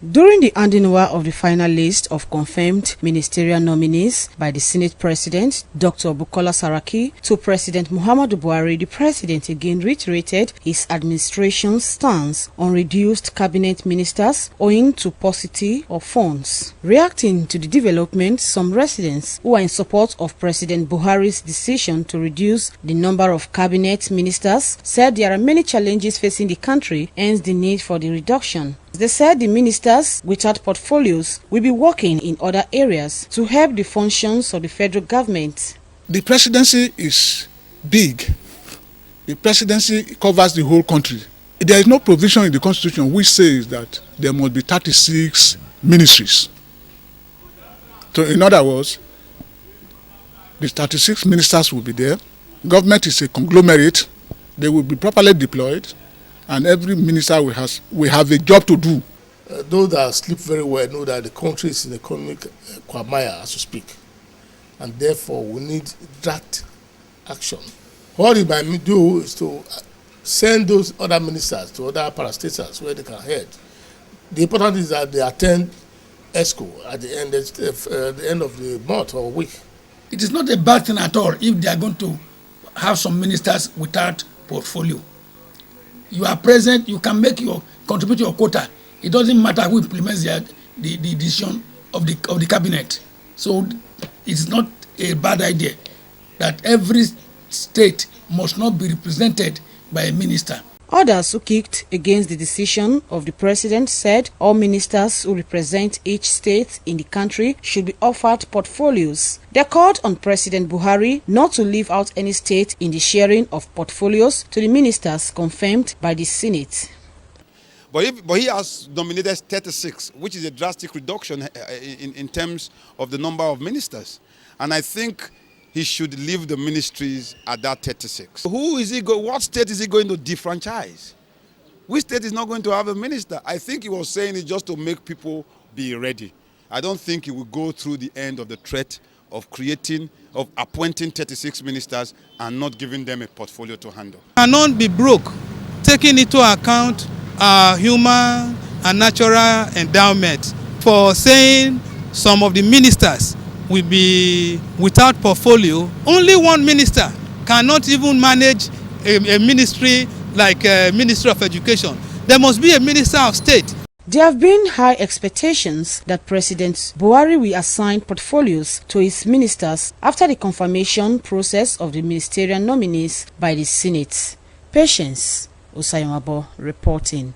During the handing over of the final list of confirmed ministerial nominees by the Senate President, Dr. Bukola Saraki, to President Muhammadu Buhari, the President again reiterated his administration's stance on reduced cabinet ministers owing to paucity of funds. Reacting to the development, some residents who are in support of President Buhari's decision to reduce the number of cabinet ministers said there are many challenges facing the country, hence the need for the reduction. They said the ministers without portfolios will be working in other areas to help the functions of the federal government. The presidency is big. The presidency covers the whole country. There is no provision in the constitution which says that there must be 36 ministries. So in other words, the 36 ministers will be there. Government is a conglomerate. They will be properly deployed. And every minister will have a job to do. Those that sleep very well know that the country is in economic quagmire, as to speak. And therefore, we need that action. What it might do is to send those other ministers to other parastatals where they can head. The important is that they attend ESCO at the end of the month or week. It is not a bad thing at all if they are going to have some ministers without portfolio. You are present, you can contribute your quota. It doesn't matter who implements the decision of the cabinet. So it's not a bad idea that every state must not be represented by a minister. Others who kicked against the decision of the president said all ministers who represent each state in the country should be offered portfolios. They called on President Buhari not to leave out any state in the sharing of portfolios to the ministers confirmed by the Senate. But he has nominated 36, which is a drastic reduction in terms of the number of ministers. And I think he should leave the ministries at that 36. What state is he going to defranchise? Which state is not going to have a minister? I think he was saying it just to make people be ready. I don't think he will go through the end of the threat of appointing 36 ministers and not giving them a portfolio to handle. Cannot be broke, taking into account our human and natural endowment, for saying some of the ministers will be without portfolio. Only one minister cannot even manage a ministry like a Ministry of Education. There must be a Minister of State. There have been high expectations that President Buhari will assign portfolios to his ministers after the confirmation process of the ministerial nominees by the Senate. Patience Osayomabo reporting.